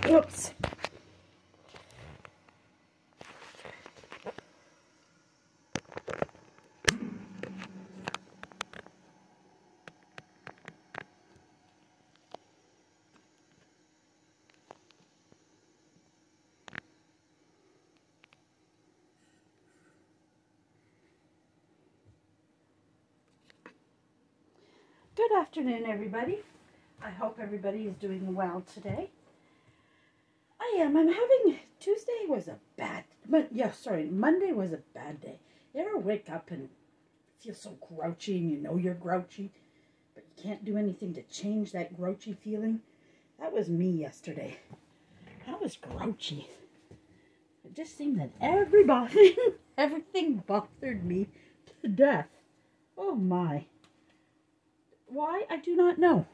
Whoops. Good afternoon, everybody. I hope everybody is doing well today. I am. I'm having, Tuesday was a bad, Monday was a bad day. You ever wake up and feel so grouchy and you know you're grouchy, but you can't do anything to change that grouchy feeling? That was me yesterday. I was grouchy. It just seemed that everything bothered me to death. Oh my. Why? I do not know.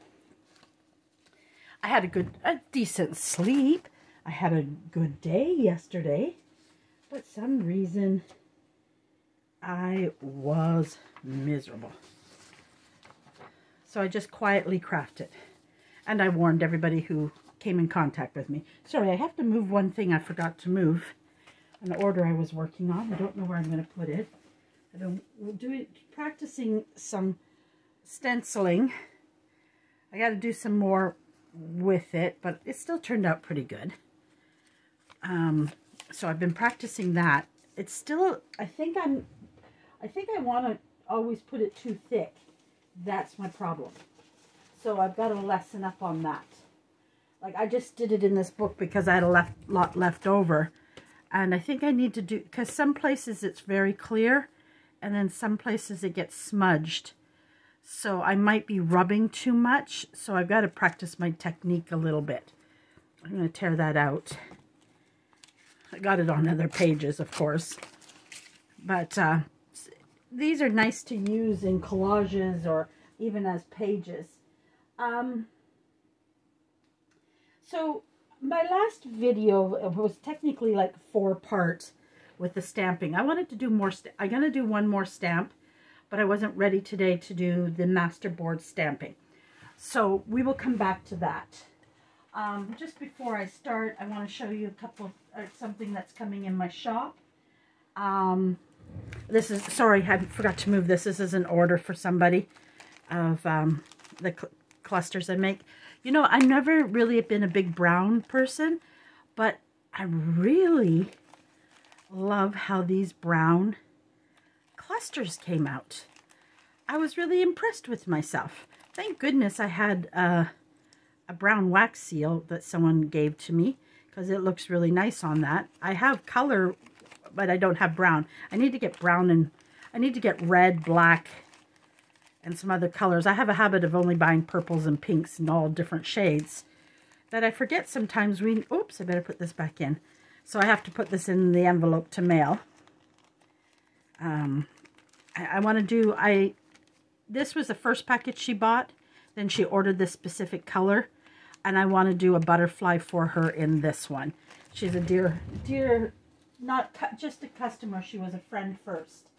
I had a decent sleep. I had a good day yesterday. But some reason, I was miserable. So I just quietly crafted. And I warned everybody who came in contact with me. Sorry, I have to move one thing I forgot to move. An order I was working on. I don't know where I'm going to put it. We'll do it, practicing some stenciling. I got to do some more with it, but it still turned out pretty good. So I've been practicing that. It's still, I think I want to always put it too thick. That's my problem. So I've got to lessen up on that. Like, I just did it in this book because I had a lot left over. And I think I need to do, because some places it's very clear, and then some places it gets smudged. So I might be rubbing too much, so I've got to practice my technique a little bit. I'm going to tear that out. I got it on other pages, of course. But these are nice to use in collages or even as pages. So my last video was technically like 4 parts with the stamping. I wanted to do more. I'm going to do one more stamp. But I wasn't ready today to do the masterboard stamping. So we will come back to that. Just before I start, I want to show you a couple of something that's coming in my shop. This is, sorry, I forgot to move this. This is an order for somebody of the clusters I make. You know, I've never really been a big brown person, but I really love how these brown clusters came out. I was really impressed with myself. Thank goodness I had a brown wax seal that someone gave to me, because it looks really nice on that. I have color, but I don't have brown. I need to get brown, and I need to get red, black, and some other colors. I have a habit of only buying purples and pinks in all different shades that I forget sometimes. Oops, I better put this back in. So I have to put this in the envelope to mail. I want to do, this was the first package she bought, then she ordered this specific color, and I want to do a butterfly for her in this one. She's a dear, not just a customer, she was a friend first.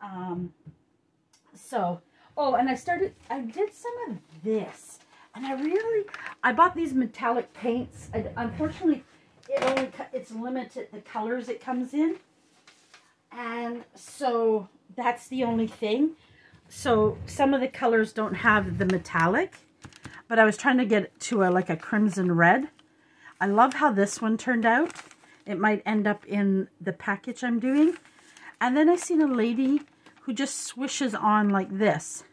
Oh, and I did some of this, and I bought these metallic paints. Unfortunately, it's limited the colors it comes in. And so that's the only thing. So some of the colors don't have the metallic, but I was trying to get to like a crimson red. I love how this one turned out. It might end up in the package I'm doing. And then I seen a lady who just swishes on like this.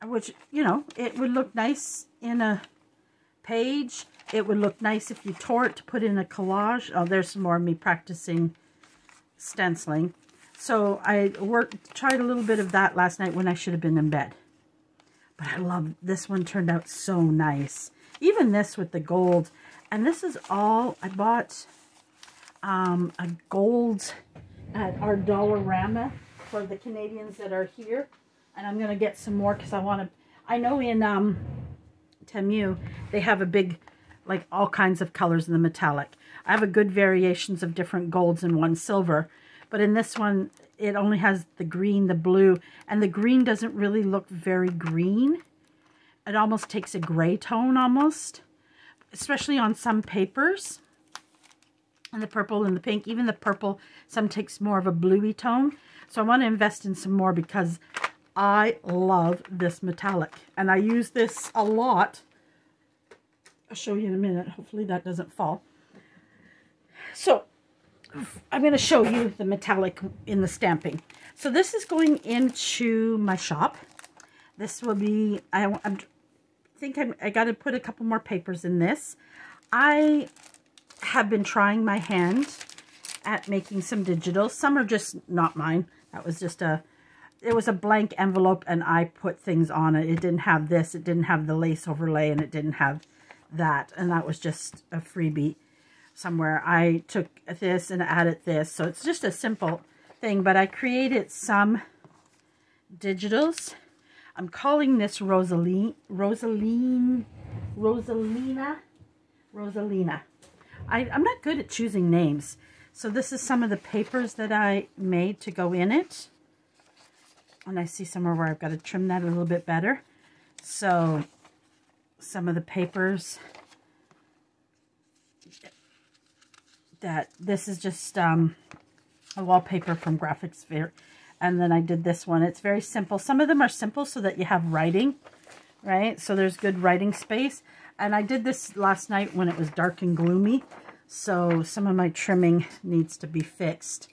Which, you know, it would look nice in a page. It would look nice if you tore it to put in a collage. Oh, there's some more of me practicing stenciling. So I tried a little bit of that last night when I should have been in bed. But I love, this one turned out so nice. Even this with the gold. And this is all, I bought a gold at our Dollarama for the Canadians that are here. And I'm going to get some more because I want to, I know in Temu, they have a big, like all kinds of colors in the metallic. I have a good variations of different golds and one silver. But in this one, it only has the green, the blue, and the green doesn't really look very green. It almost takes a gray tone almost. especially on some papers. And the purple and the pink, even the purple, some takes more of a bluey tone. So I want to invest in some more because I love this metallic. And I use this a lot. I'll show you in a minute. Hopefully that doesn't fall. So I'm going to show you the metallic in the stamping. So this is going into my shop. This will be, I got to put a couple more papers in this. I have been trying my hand at making some digitals. Some are just not mine. That was just it was a blank envelope and I put things on it. It didn't have this, it didn't have the lace overlay, and it didn't have that. And that was just a freebie somewhere. I took this and added this. So it's just a simple thing, but I created some digitals. I'm calling this Rosalina. I'm not good at choosing names. So this is some of the papers that I made to go in it. And I see somewhere where I've got to trim that a little bit better. So some of the papers that this is just a wallpaper from Graphics Fair. And then I did this one. It's very simple. Some of them are simple so that you have writing, right? So there's good writing space. And I did this last night when it was dark and gloomy. So some of my trimming needs to be fixed.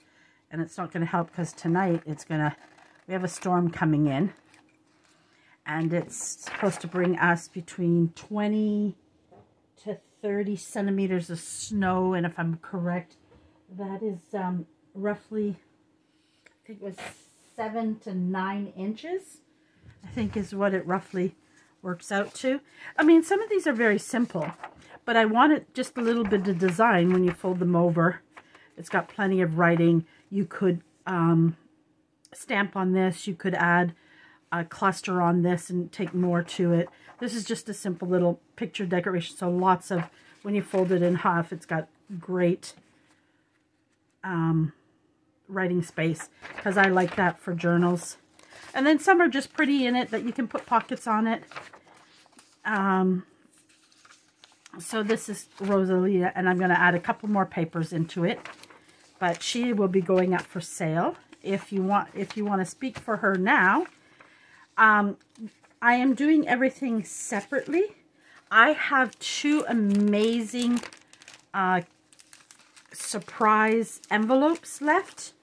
And it's not going to help because tonight we have a storm coming in. And it's supposed to bring us between 20 to 30 centimeters of snow. And if I'm correct, that is roughly, I think it was 7 to 9 inches. I think is what it roughly works out to. I mean, some of these are very simple, but I wanted just a little bit of design when you fold them over. It's got plenty of writing. You could stamp on this. You could add a cluster on this and take more to it. This is just a simple little picture decoration. So lots of, when you fold it in half, it's got great writing space because I like that for journals. And then some are just pretty in it that you can put pockets on it. So this is Rosalina, and I'm going to add a couple more papers into it. But she will be going up for sale. If you want to speak for her now, I am doing everything separately. I have 2 amazing surprise envelopes left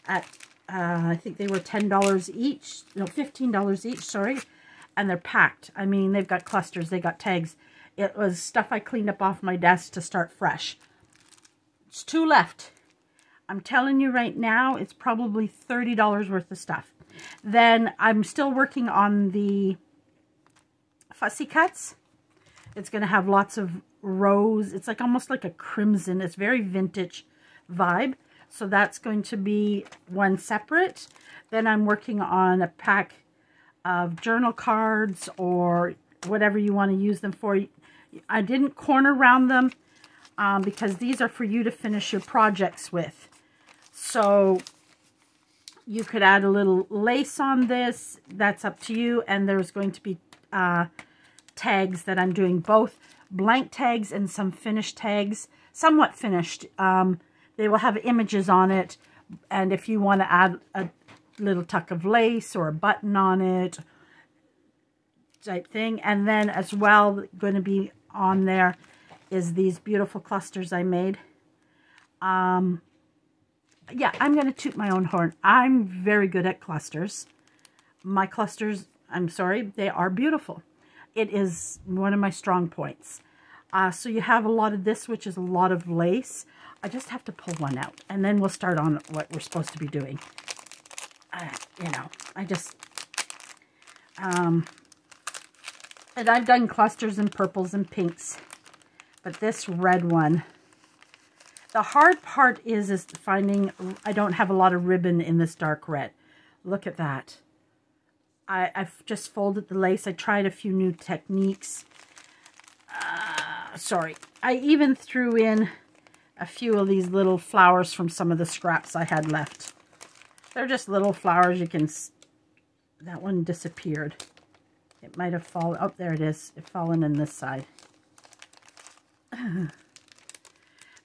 at I think they were $10 each, no, $15 each, sorry, and they're packed. I mean, they've got clusters, they got tags. It was stuff I cleaned up off my desk to start fresh. It's 2 left. I'm telling you right now, it's probably $30 worth of stuff. Then I'm still working on the fussy cuts. It's going to have lots of rose. It's like almost like a crimson. It's very vintage vibe. So that's going to be one separate. Then I'm working on a pack of journal cards or whatever you want to use them for. I didn't corner round them because these are for you to finish your projects with. So you could add a little lace on this. That's up to you. And there's going to be tags that I'm doing, both blank tags and some finished tags, somewhat finished. They will have images on it, and if you want to add a little tuck of lace or a button on it type thing. And then as well, going to be on there is these beautiful clusters I made. Yeah, I'm going to toot my own horn. I'm very good at clusters. My clusters, I'm sorry, they are beautiful. It is one of my strong points. So you have a lot of this, which is a lot of lace. I just have to pull one out, and then we'll start on what we're supposed to be doing. You know, I just... and I've done clusters in purples and pinks, but this red one... The hard part is finding... I don't have a lot of ribbon in this dark red. Look at that. I've just folded the lace. I tried a few new techniques. Sorry. I even threw in a few of these little flowers from some of the scraps I had left. They're just little flowers. You can... That one disappeared. It might have fallen... Oh, there it is. It's fallen in this side.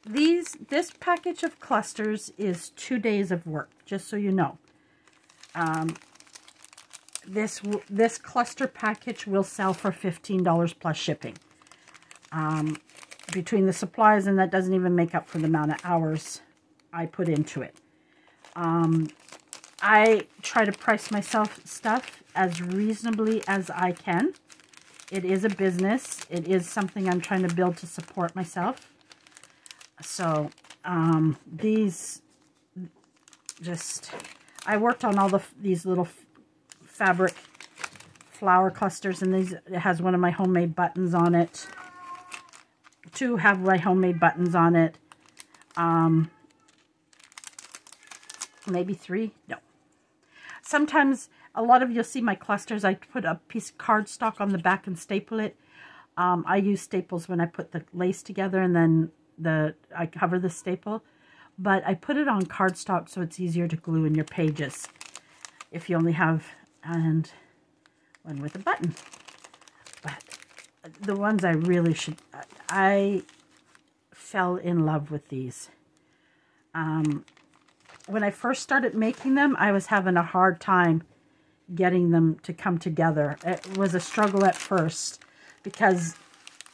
This package of clusters is 2 days of work, just so you know. This cluster package will sell for $15 plus shipping. Between the supplies, and that doesn't even make up for the amount of hours I put into it. I try to price myself stuff as reasonably as I can. It is a business. It is something I'm trying to build to support myself. So, I worked on all these little fabric flower clusters, and it has one of my homemade buttons on it. 2 have my homemade buttons on it. Maybe 3? No. Sometimes, a lot of you'll see my clusters, I put a piece of cardstock on the back and staple it. I use staples when I put the lace together, and then I cover the staple. But I put it on cardstock so it's easier to glue in your pages if you only have one with a button. But the ones I really should, I fell in love with these. When I first started making them, I was having a hard time getting them to come together. It was a struggle at first because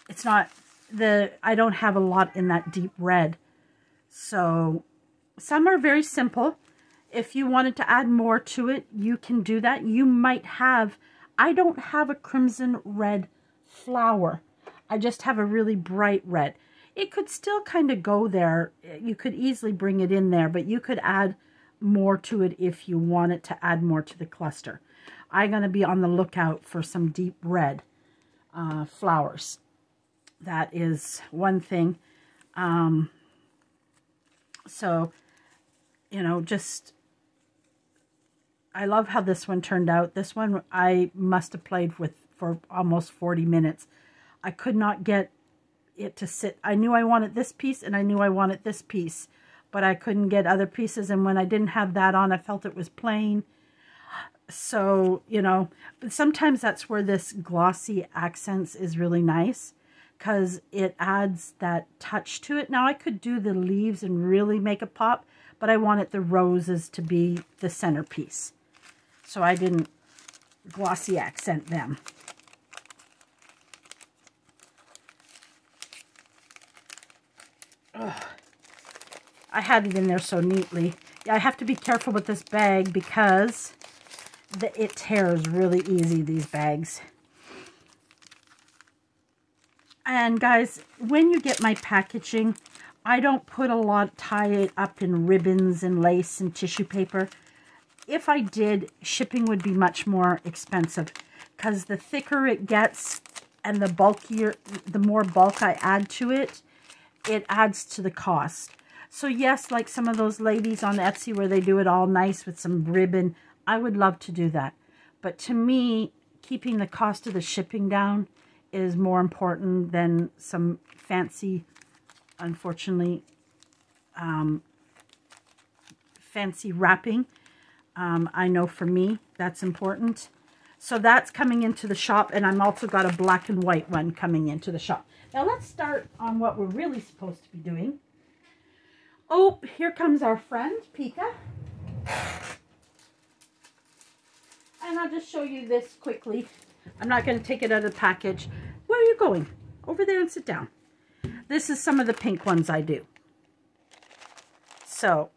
it's not I don't have a lot in that deep red. So some are very simple. If you wanted to add more to it, you can do that. You might have, I don't have a crimson red flower. I just have a really bright red. It could still kind of go there. You could easily bring it in there, but you could add more to it if you wanted to add more to the cluster. I'm going to be on the lookout for some deep red flowers. That is one thing. So, you know, I love how this one turned out. This one I must have played with for almost 40 minutes. I could not get it to sit. I knew I wanted this piece and I knew I wanted this piece, but I couldn't get other pieces. And when I didn't have that on, I felt it was plain. So, you know, but sometimes that's where this glossy accents is really nice, because it adds that touch to it. Now I could do the leaves and really make a pop, but I wanted the roses to be the centerpiece. So I didn't glossy accent them. Ugh. I had it in there so neatly. I have to be careful with this bag because it tears really easy, these bags. And guys, when you get my packaging, I don't put a lot, tie it up in ribbons and lace and tissue paper. If I did, shipping would be much more expensive, because the thicker it gets and the bulkier, the more bulk I add to it, it adds to the cost. So yes, like some of those ladies on Etsy where they do it all nice with some ribbon, I would love to do that. But to me, keeping the cost of the shipping down is more important than some fancy, unfortunately, fancy wrapping. I know for me, that's important. So that's coming into the shop, and I'm also got a black and white one coming into the shop. Now let's start on what we're really supposed to be doing. Oh, here comes our friend, Pika. And I'll just show you this quickly. I'm not going to take it out of the package. Where are you going? Over there and sit down. This is some of the pink ones I do. So,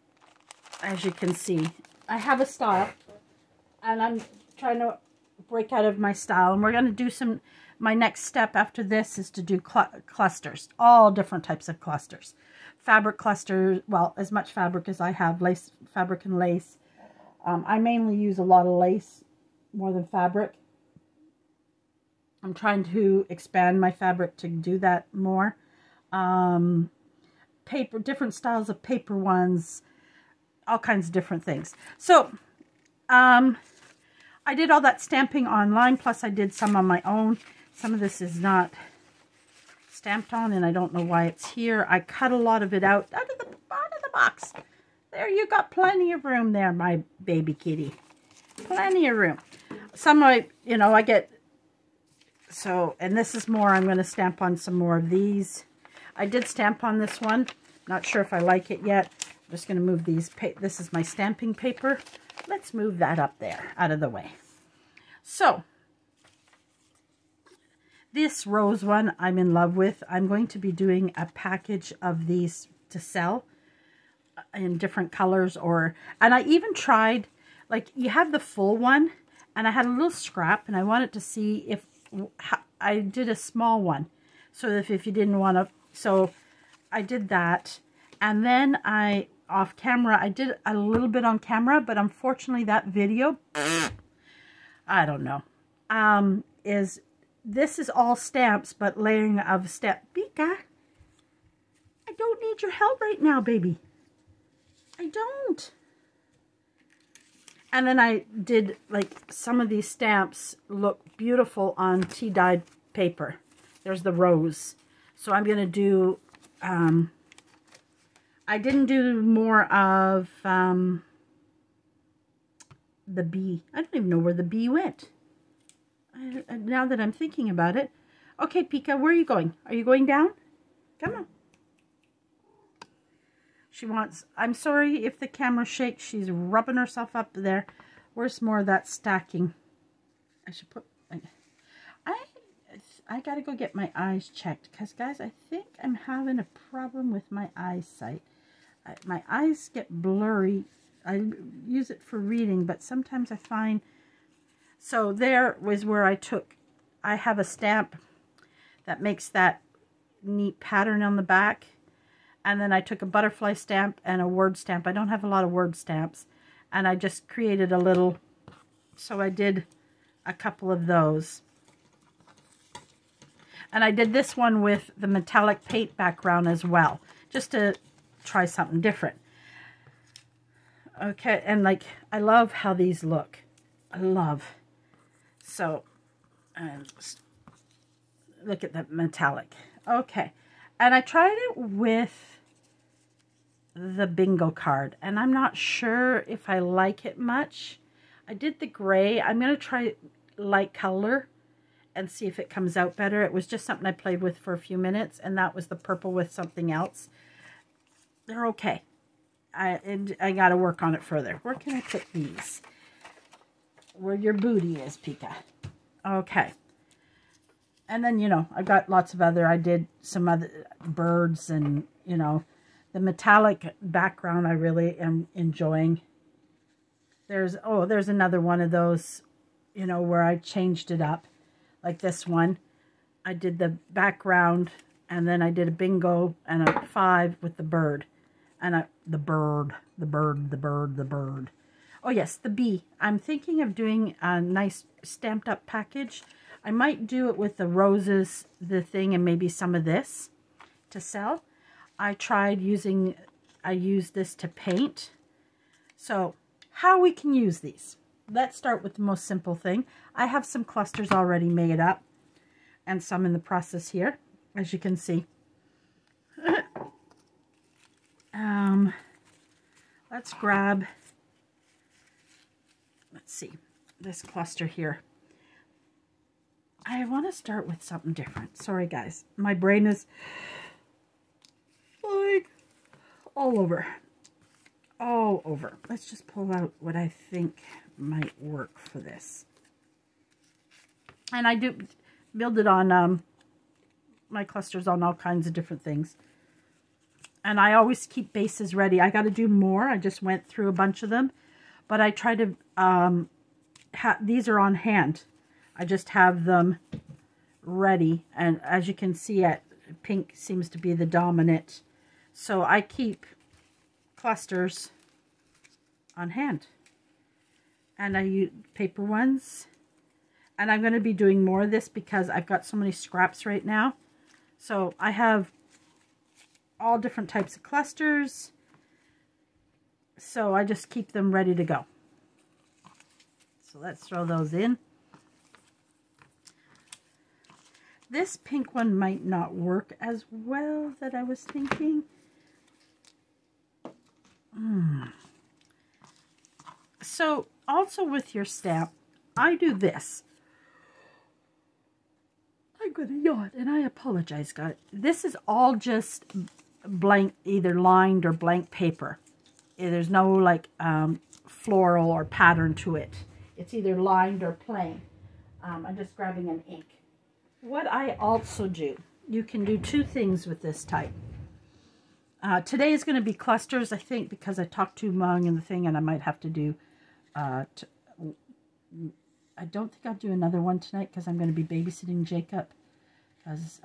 as you can see, I have a style, and I'm trying to break out of my style, and we're going to do some, my next step after this is to do clusters, all different types of clusters. Fabric clusters, well, as much fabric as I have, lace, fabric and lace. I mainly use a lot of lace more than fabric. I'm trying to expand my fabric to do that more. Paper, different styles of paper ones, all kinds of different things. So, I did all that stamping online, plus I did some on my own. Some of this is not stamped on, and I don't know why it's here. I cut a lot of it out of the box. There, you got plenty of room there, my baby kitty. Plenty of room. Some I get, so, and this is more, I'm going to stamp on some more of these. I did stamp on this one. Not sure if I like it yet. I'm just going to move these. This is my stamping paper. Let's move that up there, out of the way. So, this rose one I'm in love with. I'm going to be doing a package of these to sell in different colors, and I even tried, like, you have the full one, and I had a little scrap, and I wanted to see if I did a small one, so if you didn't want to, so I did that. And then off camera, I did a little bit on camera, but unfortunately that video, I don't know, this is all stamps, but layering of stamp. Bika, I don't need your help right now, baby. I don't. And then I did, like, some of these stamps look beautiful on tea dyed paper. There's the rose. So I'm going to do, I didn't do more of the bee. I don't even know where the bee went. Now that I'm thinking about it. Okay, Pika, where are you going? Are you going down? Come on. She wants, I'm sorry if the camera shakes. She's rubbing herself up there. Where's more of that stacking? I should put, I got to go get my eyes checked. Because, guys, I think I'm having a problem with my eyesight. My eyes get blurry. I use it for reading, but sometimes I find... So there was where I have a stamp that makes that neat pattern on the back. And then I took a butterfly stamp and a word stamp. I don't have a lot of word stamps. And I just created a little, so I did a couple of those. And I did this one with the metallic paint background as well, just to try something different. Okay, and like, I love how these look. I love. So, look at the metallic. Okay, and I tried it with the bingo card, and I'm not sure if I like it much. I did the gray. I'm going to try light color and see if it comes out better. It was just something I played with for a few minutes, and that was the purple with something else. They're okay. I got to work on it further. Where can I put these? Where your booty is, Pika. Okay. And then, you know, I got lots of other, I did some other birds and, you know, the metallic background I really am enjoying. There's another one of those, you know, where I changed it up. Like this one. I did the background, and then I did a bingo and a 5 with the bird. And the bird. Oh yes, the bee. I'm thinking of doing a nice stamped up package. I might do it with the roses, the thing, and maybe some of this to sell. I used this to paint. So how we can use these. Let's start with the most simple thing. I have some clusters already made up and some in the process here, as you can see. Let's grab, let's see, this cluster here. I want to start with something different. Sorry, guys. My brain is like all over. Let's just pull out what I think might work for this. And I do build it on my clusters on all kinds of different things. And I always keep bases ready. I got to do more. I just went through a bunch of them. But I try to, these are on hand. I just have them ready. And as you can see, pink seems to be the dominant. So I keep clusters on hand. And I use paper ones. And I'm going to be doing more of this because I've got so many scraps right now. So I have all different types of clusters. So I just keep them ready to go. So let's throw those in. This pink one might not work as well that I was thinking. So also with your stamp, I do this. I I'm gonna yawn, and I apologize, guys. This is all just blank, either lined or blank paper. There's no like floral or pattern to it. It's either lined or plain. I'm just grabbing an ink. What I also do, you can do two things with this type. Today is going to be clusters, I think, because I talked too long in the thing, and I might have to do, I don't think I'll do another one tonight because I'm going to be babysitting Jacob. Because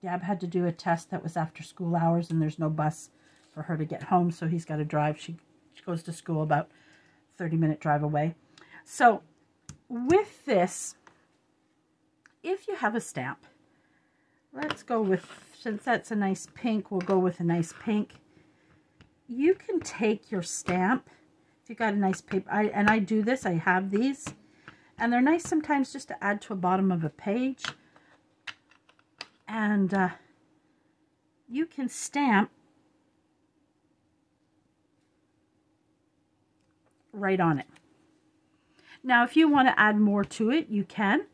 Gab had to do a test that was after school hours, and there's no bus for her to get home, so he's got to drive. She goes to school about 30-minute drive away. So with this, if you have a stamp, let's go with, since that's a nice pink, we'll go with a nice pink. You can take your stamp, if you got a nice paper, and I do this, I have these, and they're nice sometimes just to add to a bottom of a page. And you can stamp right on it. Now, if you want to add more to it, you can.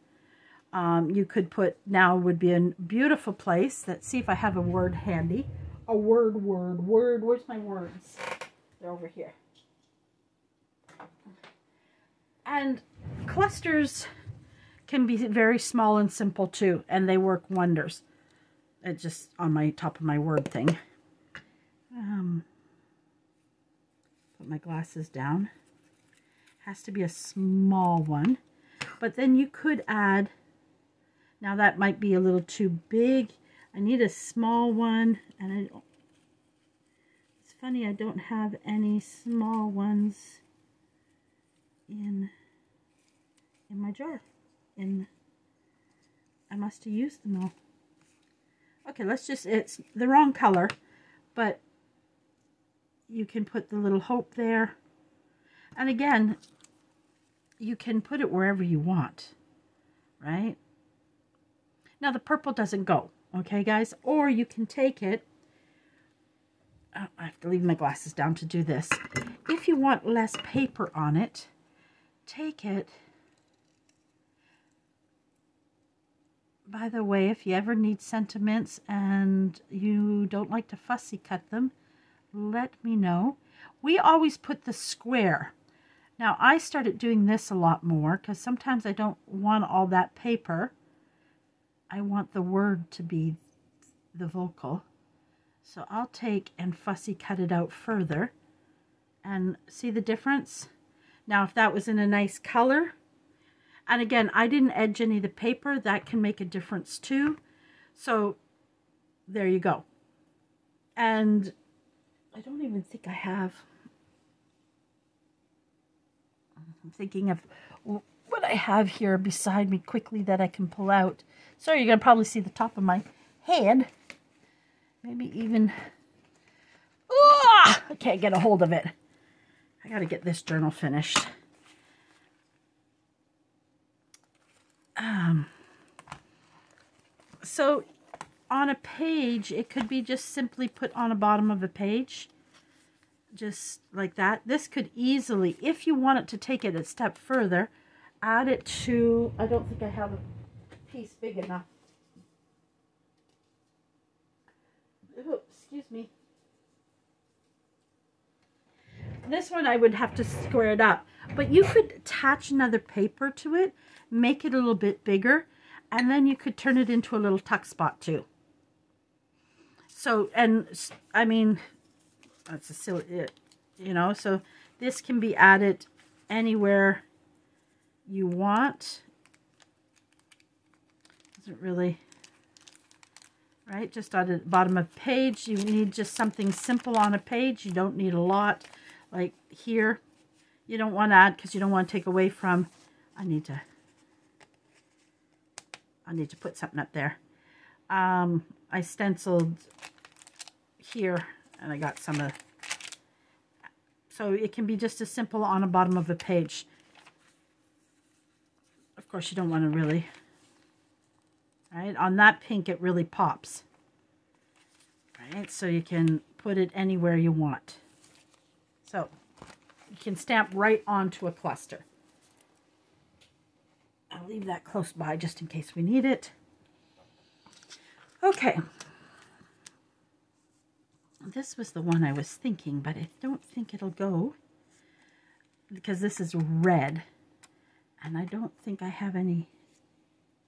You could put, now would be a beautiful place. Let's see if I have a word handy. A word. Where's my words? They're over here. And clusters can be very small and simple too, and they work wonders. It's just on my top of my word thing. Put my glasses down. Has to be a small one, but then you could add, now that might be a little too big. I need a small one, and it's funny, I don't have any small ones in my jar. I must have used them all. Okay, let's just, it's the wrong color, but you can put the little hope there. And again, you can put it wherever you want, right? Now the purple doesn't go, okay guys? Or you can take it, oh, I have to leave my glasses down to do this. If you want less paper on it, take it. By the way, if you ever need sentiments and you don't like to fussy cut them, let me know. We always put the square. Now, I started doing this a lot more because sometimes I don't want all that paper. I want the word to be the vocal. So I'll take and fussy cut it out further. And see the difference? Now, if that was in a nice color, and again, I didn't edge any of the paper. That can make a difference too. So there you go. And I don't even think I have. I'm thinking of what I have here beside me quickly that I can pull out. Sorry, you're going to probably see the top of my head. Maybe even... Oh, I can't get a hold of it. I got to get this journal finished. So on a page, it could be just simply put on the bottom of a page, just like that. This could easily, if you wanted to take it a step further, add it to, I don't think I have a piece big enough. Oh, excuse me. This one I would have to square it up, but you could attach another paper to it, make it a little bit bigger, and then you could turn it into a little tuck spot too. So, and I mean, that's a silly, you know, so this can be added anywhere you want. Doesn't really, right? Just on the bottom of a page, you need just something simple on a page. You don't need a lot. Like here, you don't want to add because you don't want to take away from, I need to put something up there. I stenciled here and I got some of, so it can be just as simple on the bottom of a page. Of course, you don't want to really, right? On that pink, it really pops, right? So you can put it anywhere you want. So you can stamp right onto a cluster. I'll leave that close by just in case we need it. Okay. This was the one I was thinking, but I don't think it'll go because this is red. And I don't think I have any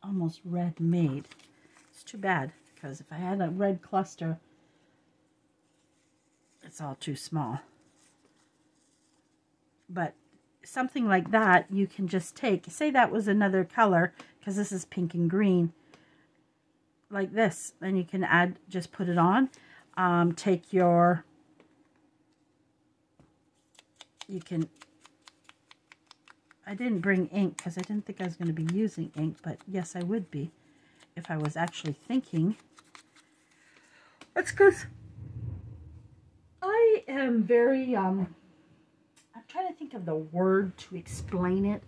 almost red made. It's too bad because if I had a red cluster, it's all too small. But something like that you can just take, say that was another color because this is pink and green, like this, and you can add, just put it on. Take your, you can, I didn't bring ink because I didn't think I was going to be using ink, but yes, I would be if I was actually thinking. That's because I am very, I'm trying to think of the word to explain it.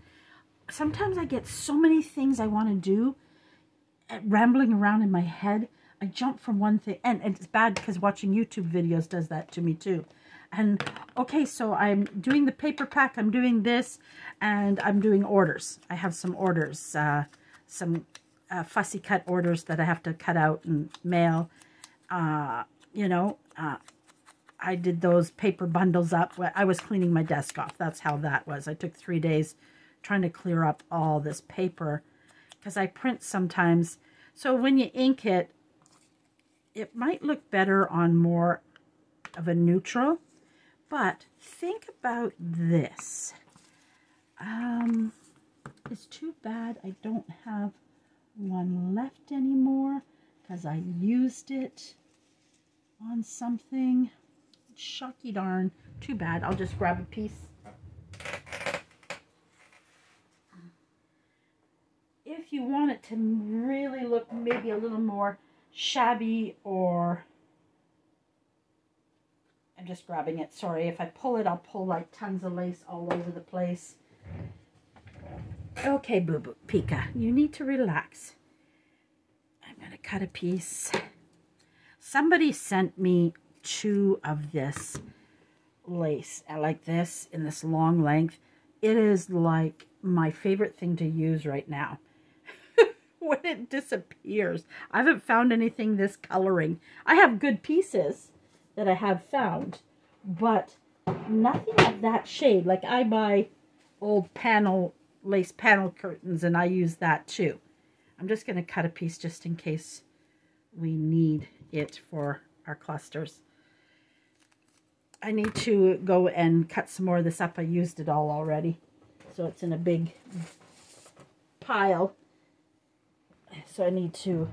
Sometimes I get so many things I want to do, rambling around in my head. I jump from one thing, and it's bad because watching YouTube videos does that to me too. And okay, so I'm doing the paper pack, I'm doing this, and I'm doing orders. I have some orders, some fussy cut orders that I have to cut out and mail. You know, I did those paper bundles up. I was cleaning my desk off. That's how that was. I took 3 days trying to clear up all this paper because I print sometimes. So when you ink it, it might look better on more of a neutral, but think about this. It's too bad I don't have one left anymore because I used it on something. Shocky darn. Too bad. I'll just grab a piece. If you want it to really look maybe a little more shabby, or I'm just grabbing it. Sorry, if I pull it, I'll pull like tons of lace all over the place. Okay, Boo Boo Pika, you need to relax. I'm going to cut a piece. Somebody sent me 2 of this lace like this in this long length. It is like my favorite thing to use right now. When it disappears. I haven't found anything this coloring. I have good pieces that I have found, but nothing of that shade. Like I buy old panel, lace panel curtains, and I use that too. I'm just going to cut a piece just in case we need it for our clusters. I need to go and cut some more of this up. I used it all already, so it's in a big pile. So I need to,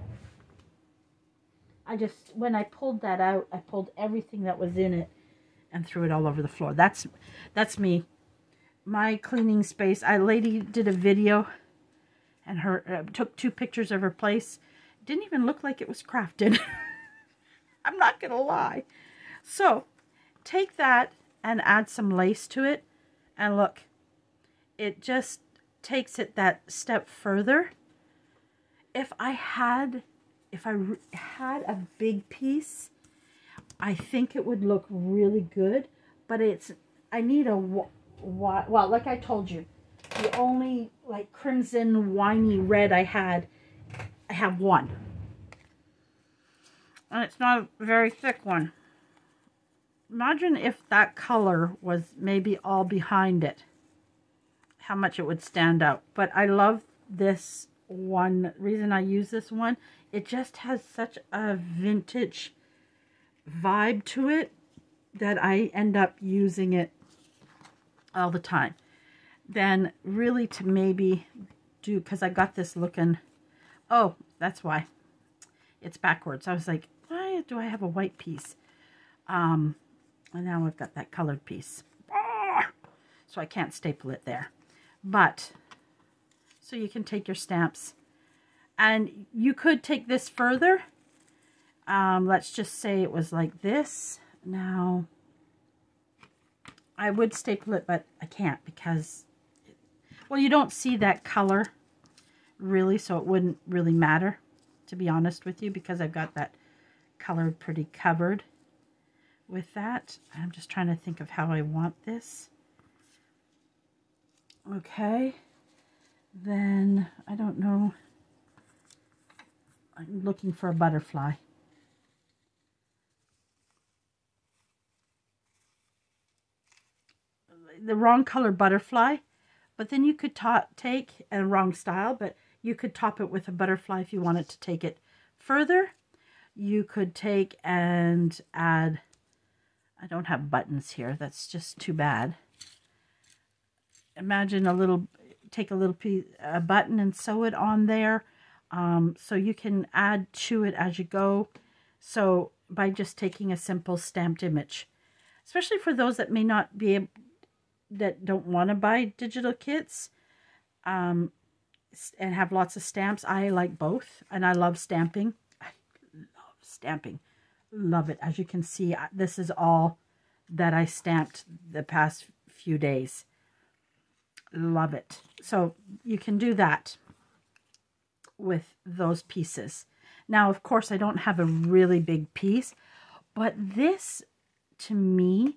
when I pulled that out, I pulled everything that was in it and threw it all over the floor. That's me. My cleaning space. A lady did a video and took 2 pictures of her place. It didn't even look like it was crafted. I'm not going to lie. So take that and add some lace to it. And look, it just takes it that step further. If I had a big piece, I think it would look really good. But I need a, well, like I told you, the only like crimson winey red I have one. And it's not a very thick one. Imagine if that color was maybe all behind it. How much it would stand out. But I love this one. Reason I use this one, it just has such a vintage vibe to it that I end up using it all the time. Then really to maybe do, because I got this looking, oh, that's why it's backwards. I was like, why do I have a white piece? And now I've got that colored piece. So I can't staple it there. But so you can take your stamps, and you could take this further. Let's just say it was like this. Now, I would staple it, but I can't because, well, you don't see that color really, so it wouldn't really matter, to be honest with you, because I've got that color pretty covered with that. I'm just trying to think of how I want this. Okay. Then, I don't know. I'm looking for a butterfly. The wrong color butterfly, but then you could take, and wrong style, but you could top it with a butterfly if you wanted to take it further. You could take and add, I don't have buttons here, that's just too bad. Imagine take a little piece, a button, and sew it on there. So you can add to it as you go. So by just taking a simple stamped image, especially for those that may not be able, that don't want to buy digital kits and have lots of stamps. I like both, and I love stamping. I love stamping. Love it. As you can see, this is all that I stamped the past few days. Love it. So you can do that with those pieces. Now, of course, I don't have a really big piece, but this, to me,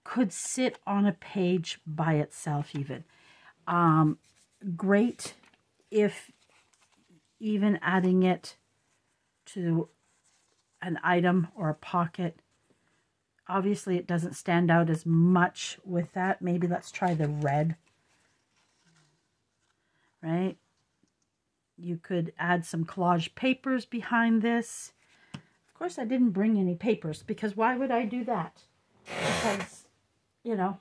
could sit on a page by itself even. Great if even adding it to an item or a pocket. Obviously, it doesn't stand out as much with that. Maybe let's try the red. Right? You could add some collage papers behind this. Of course, I didn't bring any papers because why would I do that? Because, you know,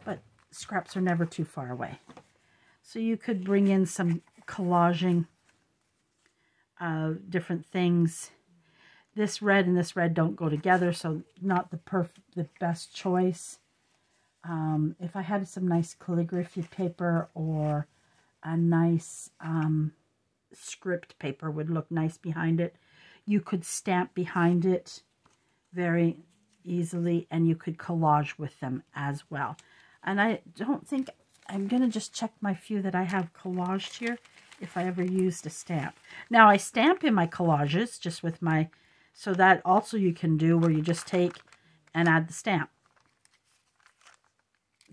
but scraps are never too far away. So you could bring in some collaging different things. This red and this red don't go together, so not the best choice. If I had some nice calligraphy paper or a nice script paper would look nice behind it. You could stamp behind it very easily, and you could collage with them as well. And I don't think, I'm going to just check my few that I have collaged here, if I ever used a stamp. Now, I stamp in my collages just with my, so that also you can do where you just take and add the stamp.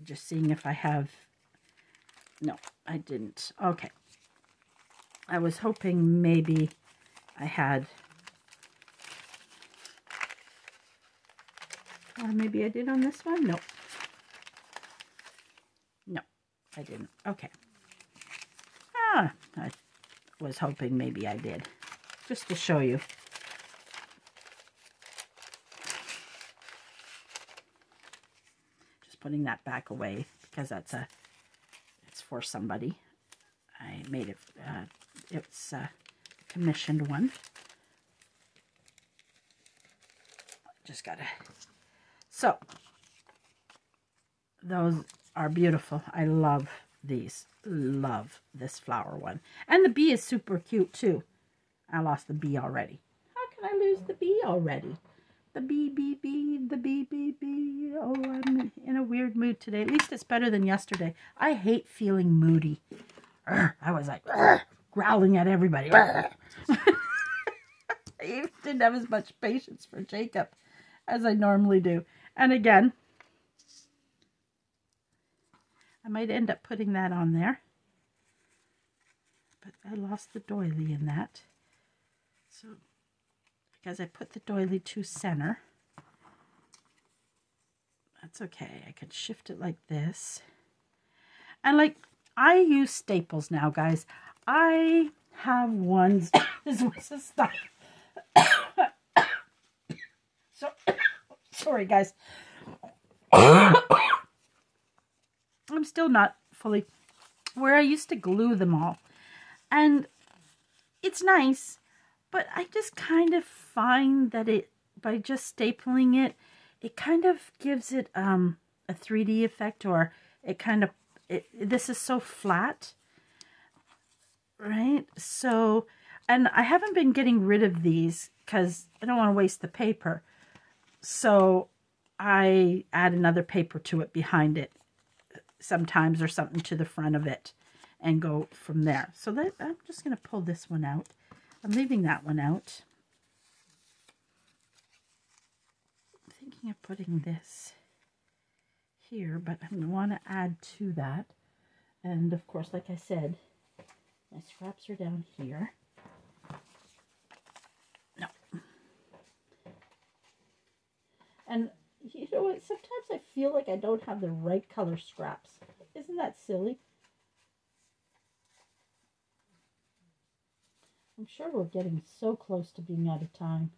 Just seeing if I have, no, I didn't. Okay. I was hoping maybe I had, or maybe I did on this one. Nope. No, I didn't. Okay. I was hoping maybe I did, just to show you. Just putting that back away because that's it's for somebody. I made it, it's a commissioned one. Just gotta, so those are beautiful. I love these. Love this flower one. And the bee is super cute too. I lost the bee already. How can I lose the bee already? The bee, bee, bee, the bee, bee, bee. Oh, I'm in a weird mood today. At least it's better than yesterday. I hate feeling moody. I was like growling at everybody. I didn't have as much patience for Jacob as I normally do. And again, I might end up putting that on there. But I lost the doily in that. So, because I put the doily to center. That's okay. I could shift it like this. And like, I use staples now, guys. I have ones. This was a stuff. So, sorry, guys. I'm still not fully where I used to glue them all. And it's nice, but I just kind of find that by just stapling it, it kind of gives it a 3D effect, or it kind of, this is so flat, right? So, and I haven't been getting rid of these because I don't want to waste the paper. So I add another paper to it behind it sometimes, or something to the front of it, and go from there. So that, I'm just going to pull this one out. I'm leaving that one out. I'm thinking of putting this here, but I want to add to that. And of course, like I said, my scraps are down here. sometimes I feel like I don't have the right color scraps. Isn't that silly? I'm sure we're getting so close to being out of time.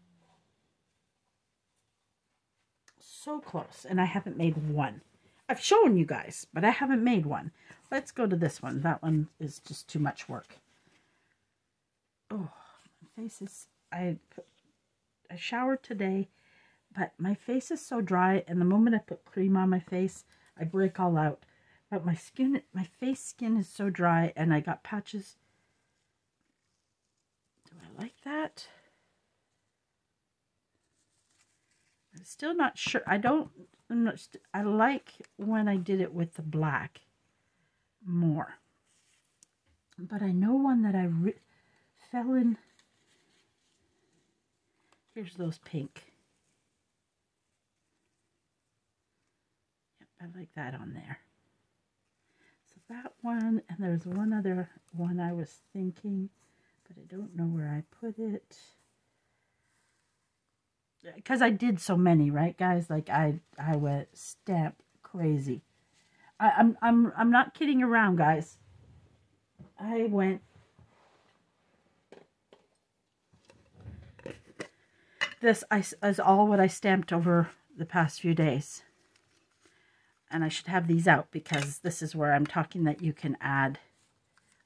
So close. And I haven't made one. I've shown you guys, but I haven't made one. Let's go to this one. That one is just too much work. Oh, my face is... I showered today, but my face is so dry, and the moment I put cream on my face, I break all out. But my face skin is so dry, and I got patches. Do I like that? I'm still not sure. I like when I did it with the black more. But I know one that I fell in. Here's those pink. Yep, I like that on there. So that one, and there's one other one I was thinking, but I don't know where I put it. Because I did so many, right, guys? Like I was stamp crazy. I'm not kidding around, guys. I went. This is all what I stamped over the past few days. And I should have these out because this is where I'm talking that you can add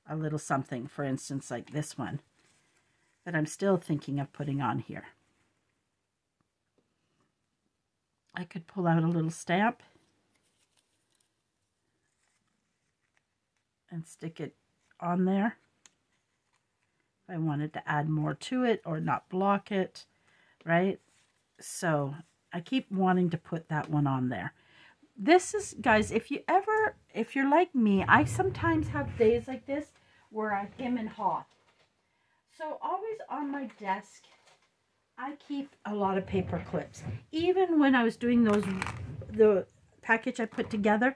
a little something. For instance, like this one that I'm still thinking of putting on here. I could pull out a little stamp and stick it on there if I wanted to add more to it or not block it. Right? So I keep wanting to put that one on there. This is, guys, if you're like me, I sometimes have days like this where I hem and haw. So always on my desk, I keep a lot of paper clips. Even when I was doing the package I put together,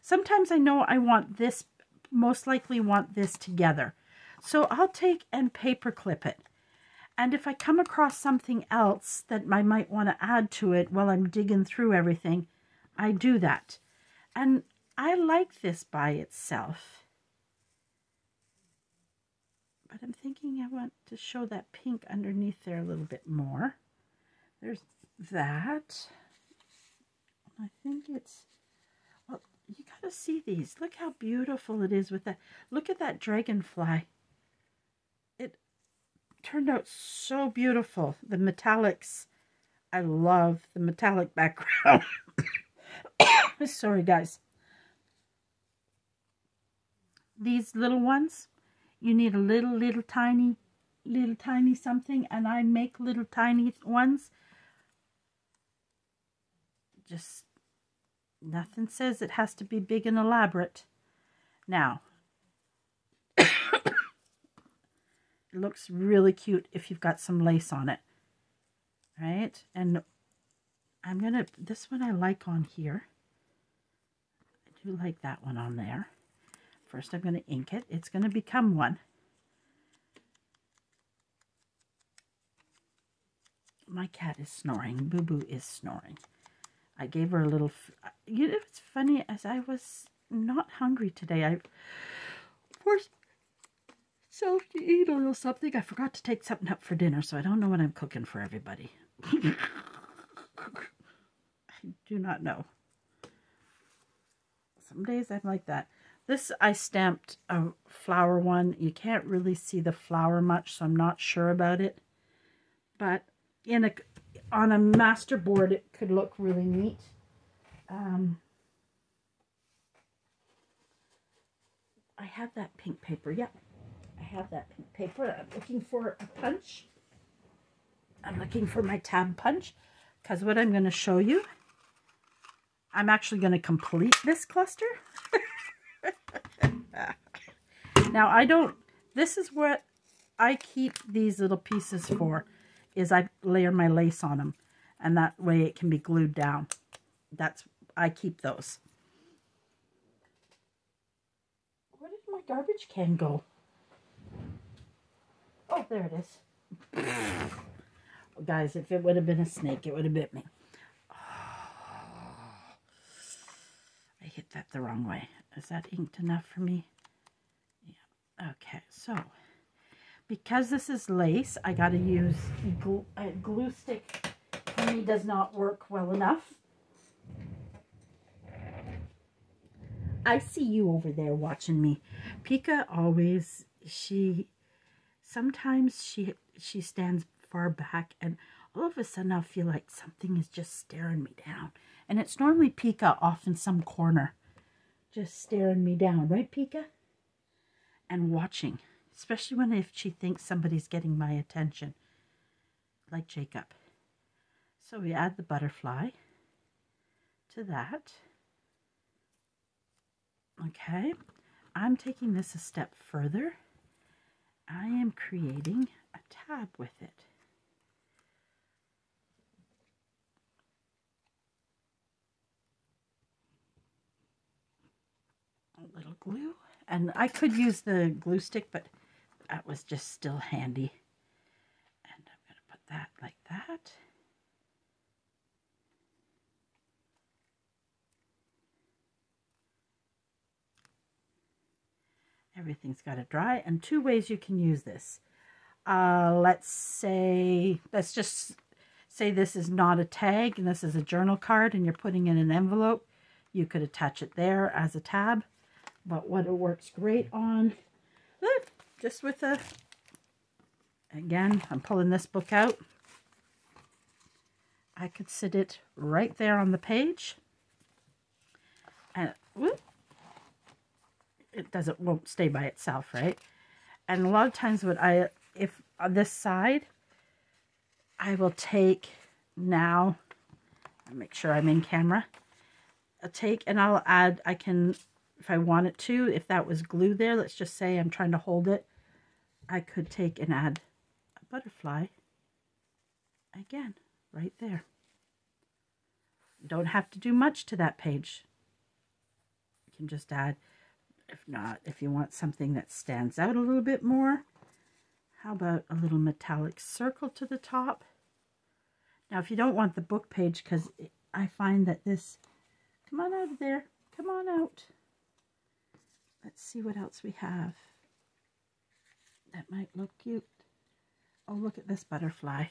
sometimes I know I want this, most likely want this together. So I'll take and paper clip it. And if I come across something else that I might want to add to it while I'm digging through everything, I do that. And I like this by itself. But I'm thinking I want to show that pink underneath there a little bit more. There's that. I think it's... Well, you got to see these. Look how beautiful it is with that. Look at that dragonfly. Turned out so beautiful. The metallics, I love the metallic background. Sorry, guys. These little ones, you need a little tiny something, and I make little tiny ones. Just nothing says it has to be big and elaborate. Now, it looks really cute if you've got some lace on it, right? And I'm going to, this one I like on here. I do like that one on there. First I'm going to ink it. It's going to become one. My cat is snoring. Boo Boo is snoring. I gave her a little, you know, it's funny, as I was not hungry today, I forced myself to eat a little something. I forgot to take something up for dinner, so I don't know what I'm cooking for everybody. I do not know. Some days I'm like that. This, I stamped a flower one. You can't really see the flower much, so I'm not sure about it. But on a master board, it could look really neat. I have that pink paper. Yep, I have that pink paper. I'm looking for a punch. I'm looking for my tab punch, because what I'm going to show you, I'm actually going to complete this cluster. Now, this is what I keep these little pieces for, is I layer my lace on them, and that way it can be glued down. I keep those. Where did my garbage can go? Oh, there it is. Guys, if it would have been a snake, it would have bit me. Oh, hit that the wrong way. Is that inked enough for me? Yeah. Okay, so because this is lace, I got to use a glue stick. For me, does not work well enough. I see you over there watching me. Pika always, sometimes she stands far back, and all of a sudden I feel like something is just staring me down. And it's normally Pika off in some corner, just staring me down. Right, Pika? And watching. Especially if she thinks somebody's getting my attention. Like Jacob. So we add the butterfly to that. Okay. I'm taking this a step further. I am creating a tab with it. A little glue. And I could use the glue stick, but that was just still handy. And I'm going to put that like that. Everything's got to dry. And two ways you can use this. Let's just say this is not a tag and this is a journal card and you're putting in an envelope. You could attach it there as a tab. But what it works great on, look, just with again, I'm pulling this book out. I could sit it right there on the page. And whoop, won't stay by itself, right? And a lot of times if on this side, I will take now, I'll make sure I'm in camera. I'll add, I can, if I wanted to, if that was glue there, let's just say I'm trying to hold it, I could take and add a butterfly again, right there. Don't have to do much to that page. You can just add, if not, if you want something that stands out a little bit more, how about a little metallic circle to the top? Now, if you don't want the book page, because I find that this, come on out of there, come on out. Let's see what else we have that might look cute. Oh, look at this butterfly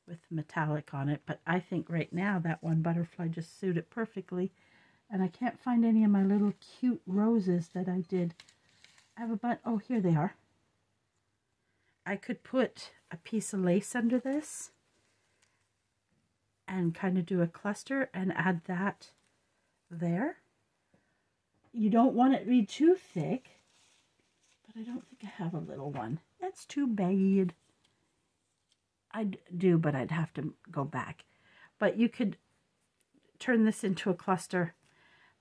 with metallic on it. But I think right now that one butterfly just suited perfectly. And I can't find any of my little cute roses that I did. I have a bunch. Oh, here they are. I could put a piece of lace under this and kind of do a cluster and add that there. You don't want it to be too thick, but I don't think I have a little one. That's too bad. I do, but I'd have to go back. But you could turn this into a cluster.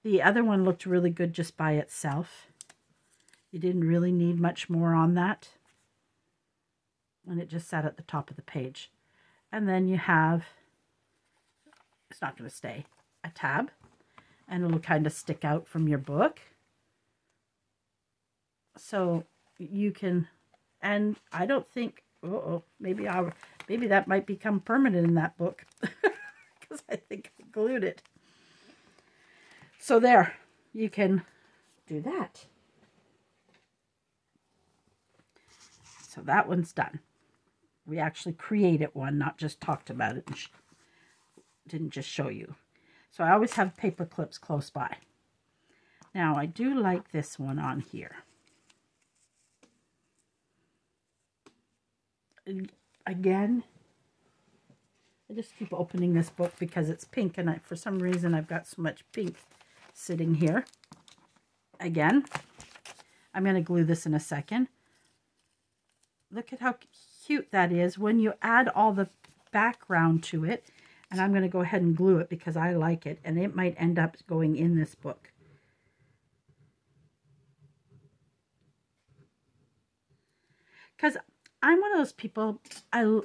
The other one looked really good just by itself. You didn't really need much more on that. And it just sat at the top of the page. And then you have, it's not going to stay, a tab. And it'll kind of stick out from your book. So you can, and I don't think, maybe that might become permanent in that book. Because I think I glued it. So there, you can do that. So that one's done. We actually created one, not just talked about it and didn't just show you. So I always have paper clips close by. Now I do like this one on here. Again, I just keep opening this book because it's pink and for some reason I've got so much pink sitting here. Again, I'm going to glue this in a second. Look at how cute that is when you add all the background to it. And I'm going to go ahead and glue it because I like it. And it might end up going in this book. Because I'm one of those people, and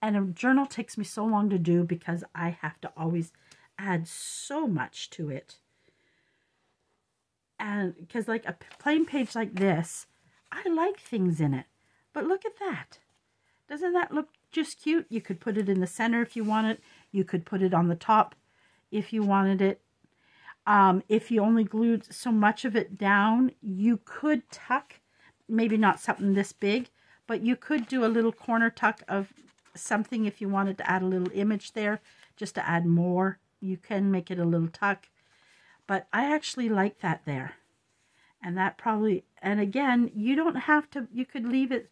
a journal takes me so long to do because I have to always add so much to it. And because like a plain page like this, I like things in it. But look at that. Doesn't that look just cute? You could put it in the center if you want it. You could put it on the top if you wanted it. If you only glued so much of it down, you could tuck, maybe not something this big, but you could do a little corner tuck of something if you wanted to add a little image there, just to add more. You can make it a little tuck, but I actually like that there. And that probably, and again, you don't have to, you could leave it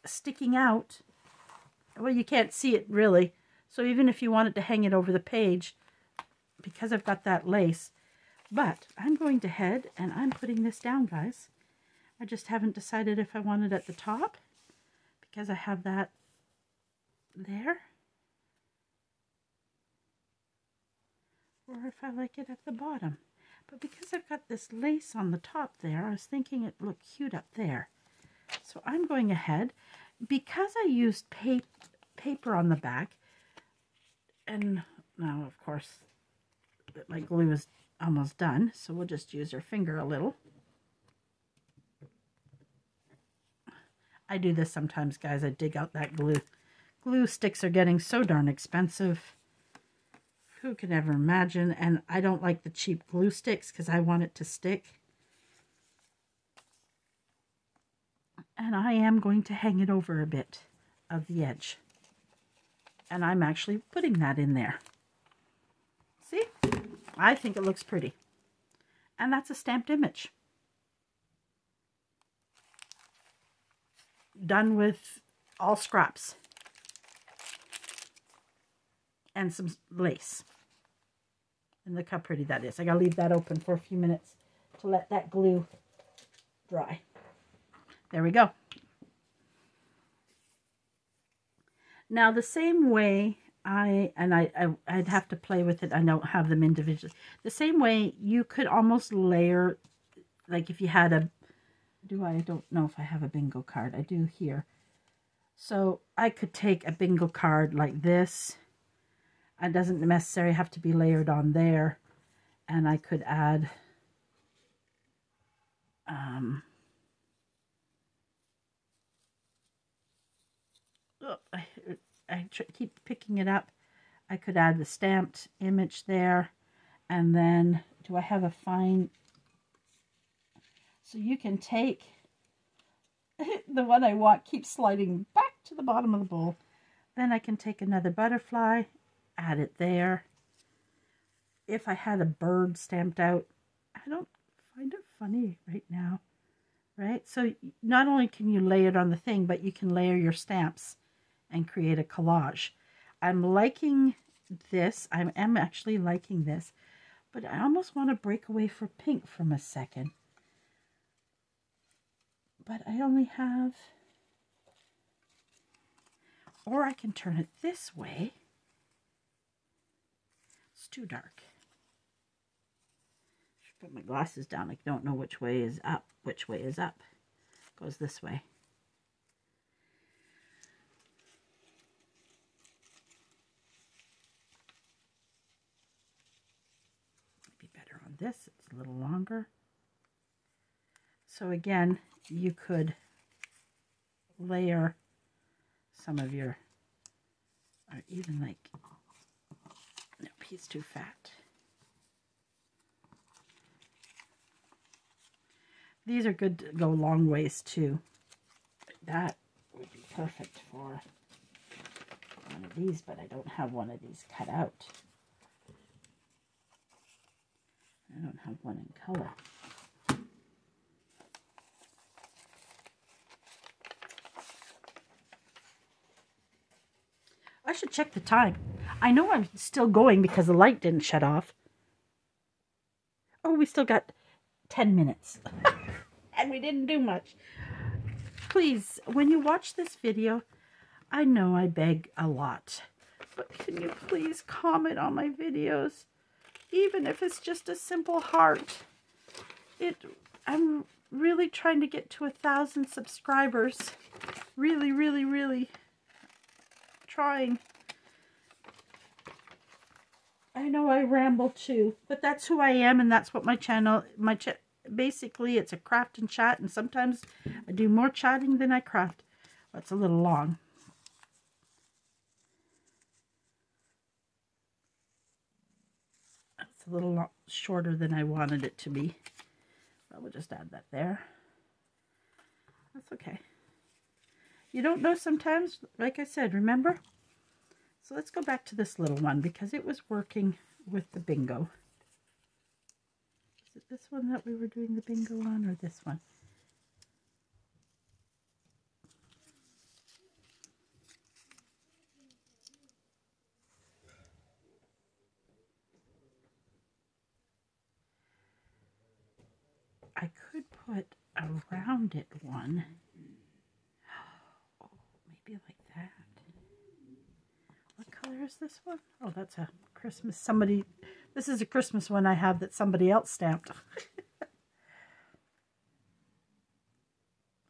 sticking out. Well, you can't see it really. So even if you wanted to hang it over the page, because I've got that lace, but I'm going to head and I'm putting this down, guys. I just haven't decided if I want it at the top, because I have that there, or if I like it at the bottom. But because I've got this lace on the top there, I was thinking it looked cute up there. So I'm going ahead, because I used paper on the back, and now of course my glue is almost done, so we'll just use our finger a little. I do this sometimes, guys. I dig out that glue. Glue sticks are getting so darn expensive. Who could ever imagine? And I don't like the cheap glue sticks because I want it to stick. And I am going to hang it over a bit of the edge. And I'm actually putting that in there. See? I think it looks pretty. And that's a stamped image. Done with all scraps. And some lace. And look how pretty that is. I gotta leave that open for a few minutes to let that glue dry. There we go. Now the same way I'd have to play with it. I don't have them individually. The same way you could almost layer, like if you had a, I don't know if I have a bingo card. I do here. So I could take a bingo card like this. It doesn't necessarily have to be layered on there. And I could add I keep picking it up. I could add the stamped image there. And then, do I have a fine? So you can take the one I want, keep sliding back to the bottom of the bowl. Then I can take another butterfly, add it there. If I had a bird stamped out, I don't find it funny right now, right? So not only can you lay it on the thing, but you can layer your stamps and create a collage. I'm liking this. I am actually liking this, but I almost want to break away for pink from a second. But I only have, or I can turn it this way. It's too dark. Should put my glasses down. I don't know which way is up. Which way is up? It goes this way. Maybe better on this. It's a little longer. So again, you could layer some of your, or even like, no, he's too fat. These are good to go long ways too. That would be perfect for one of these, but I don't have one of these cut out. I don't have one in color. I should check the time. I know I'm still going because the light didn't shut off. Oh, we still got 10 minutes. And we didn't do much. Please, when you watch this video, I know I beg a lot, but can you please comment on my videos? Even if it's just a simple heart. I'm really trying to get to 1,000 subscribers. Really, really, really trying. I know I ramble too, but that's who I am, and that's what my channel, basically it's a craft and chat, and sometimes I do more chatting than I craft. That's a little long. That's a a little shorter than I wanted it to be. But we'll just add that there. That's okay. You don't know sometimes, like I said, remember? So let's go back to this little one because it was working with the bingo. Is it this one that we were doing the bingo on, or this one? I could put around it one. Oh, maybe like that. What color is this one? Oh, that's a Christmas. This is a Christmas one I have that somebody else stamped.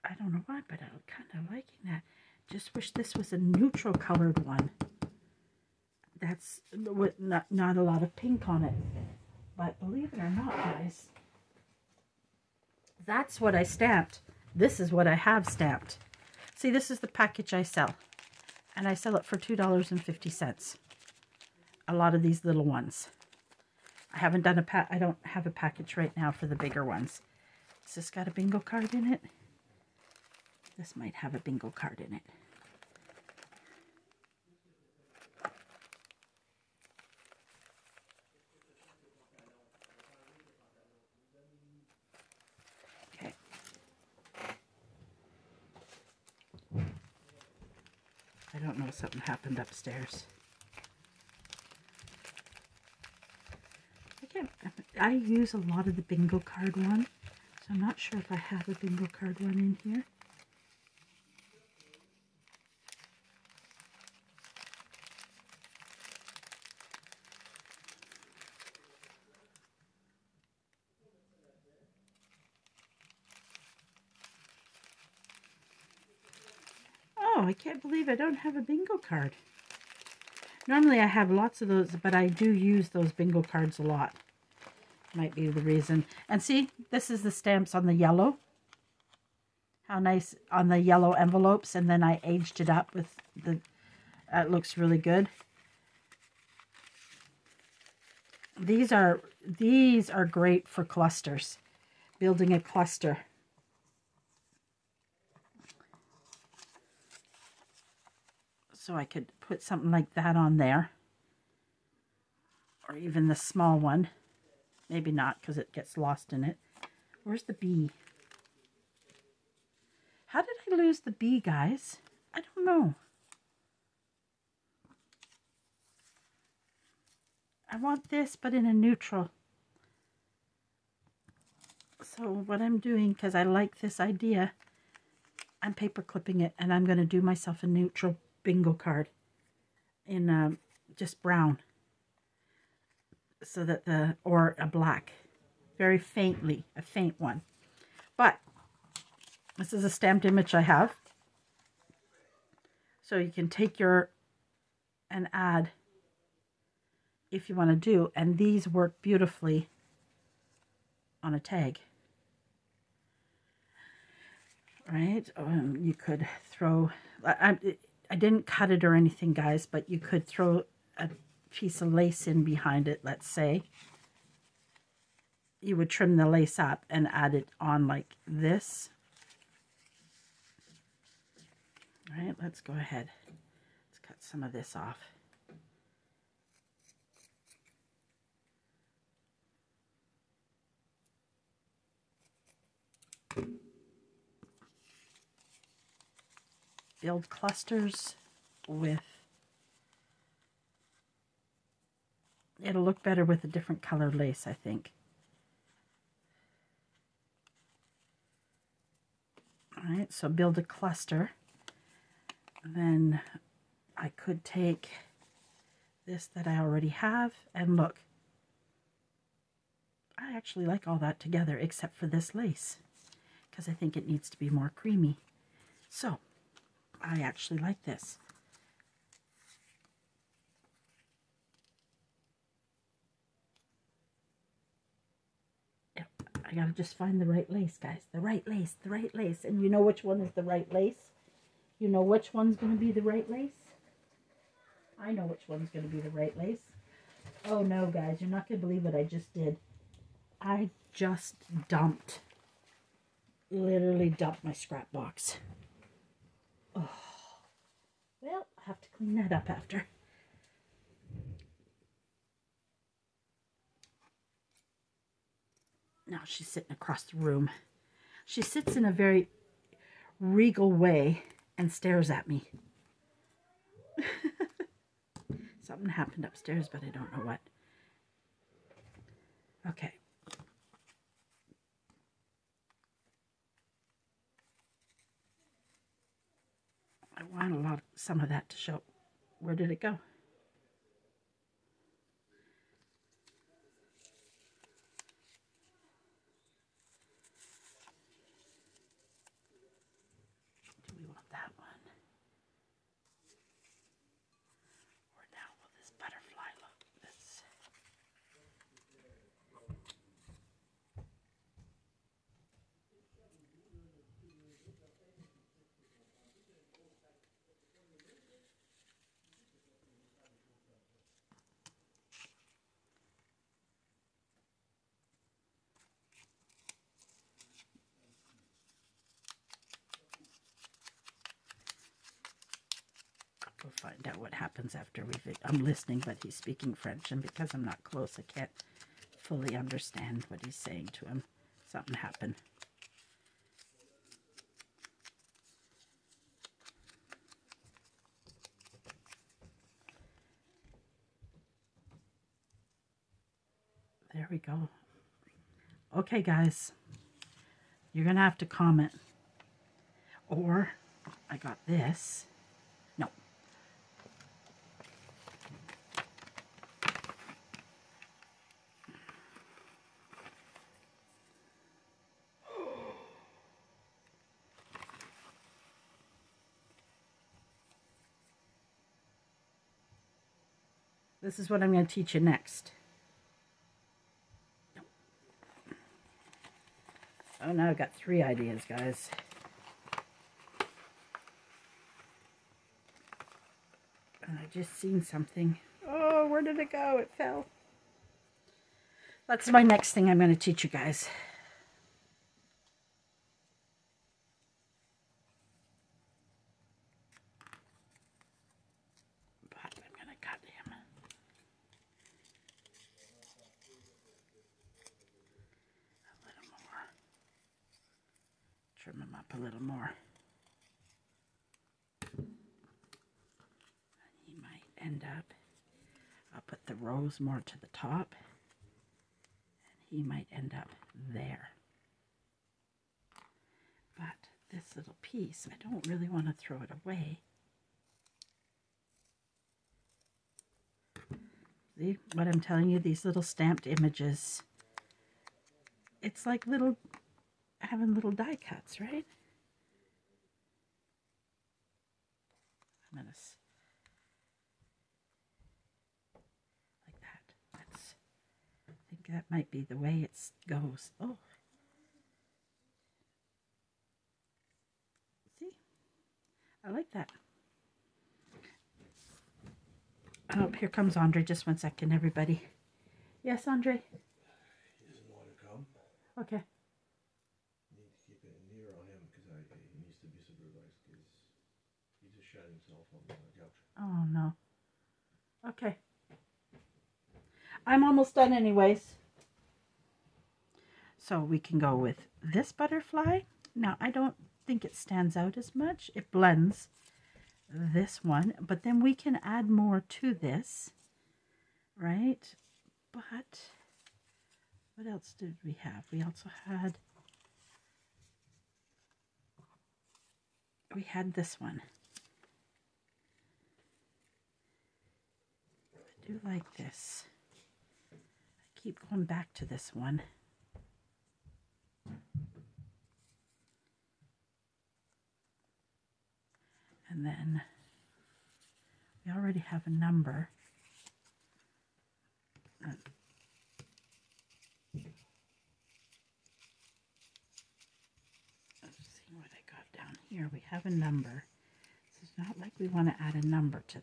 I don't know why, but I'm kind of liking that. Just wish this was a neutral colored one. That's with not a lot of pink on it. But believe it or not, guys, that's what I stamped. This is what I have stamped. See, this is the package I sell. And I sell it for $2.50. A lot of these little ones. I haven't done I don't have a package right now for the bigger ones. Has this got a bingo card in it? This might have a bingo card in it. Okay. I don't know, something happened upstairs. Again, I use a lot of the bingo card one, so I'm not sure if I have a bingo card one in here. Oh, I can't believe I don't have a bingo card. Normally I have lots of those, but I do use those bingo cards a lot. Might be the reason. And see, this is the stamps on the yellow. How nice on the yellow envelopes, and then I aged it up with the, it looks really good. These are great for clusters, building a cluster. So I could put something like that on there. Or even the small one. Maybe not, because it gets lost in it. Where's the bee? How did I lose the bee, guys? I don't know. I want this, but in a neutral. So what I'm doing, because I like this idea, I'm paper clipping it, and I'm going to do myself a neutral bingo card in just brown, so that or a black, very faintly, a faint one. But this is a stamped image I have, so you can take and add if you want to do, and these work beautifully on a tag. Right? You could throw, I didn't cut it or anything, guys, but you could throw a piece of lace in behind it, let's say. You would trim the lace up and add it on like this. All right, let's go ahead. Let's cut some of this off. Build clusters with, it'll look better with a different color lace, I think. All right, so build a cluster. Then I could take this that I already have, and look, I actually like all that together except for this lace, because I think it needs to be more creamy. So I actually like this. I gotta just find the right lace, guys. The right lace, the right lace. And you know which one is the right lace? You know which one's going to be the right lace? I know which one's going to be the right lace. Oh no, guys, you're not going to believe what I just did. I just literally dumped my scrap box. Oh, well, I have to clean that up after. Now she's sitting across the room. She sits in a very regal way and stares at me. Something happened upstairs, but I don't know what. Okay. I want some of that to show. Where did it go? Do we want that one? Or now will this butterfly look? This. We'll find out what happens after I'm listening, but he's speaking French, and because I'm not close, I can't fully understand what he's saying to him. Something happened. There we go. Okay, guys. You're going to have to comment. Or, I got this. No. This is what I'm going to teach you next. Oh, now I've got 3 ideas, guys. And I just seen something. Oh, where did it go? It fell. That's my next thing I'm going to teach you guys. But I'm going to cut him. A little more. Trim him up a little more. He might end up, I'll put the rose more to the top, and he might end up there. But this little piece, I don't really want to throw it away. See what I'm telling you, these little stamped images, it's like having little die cuts, right? I'm going to I think that might be the way it goes. Oh. See? I like that. Oh, here comes Andre. Just 1 second, everybody. Yes, Andre? He doesn't want to come. Okay. You need to keep it near on him because he needs to be supervised because he's just shot himself on the couch. Oh, no. Okay. I'm almost done anyways. So we can go with this butterfly. Now, I don't think it stands out as much. It blends this one, but then we can add more to this, right? But what else did we have? We also had, this one. I do like this. I keep going back to this one. And then we already have a number. Let's see what I got down here. We have a number. So it's not like we want to add a number to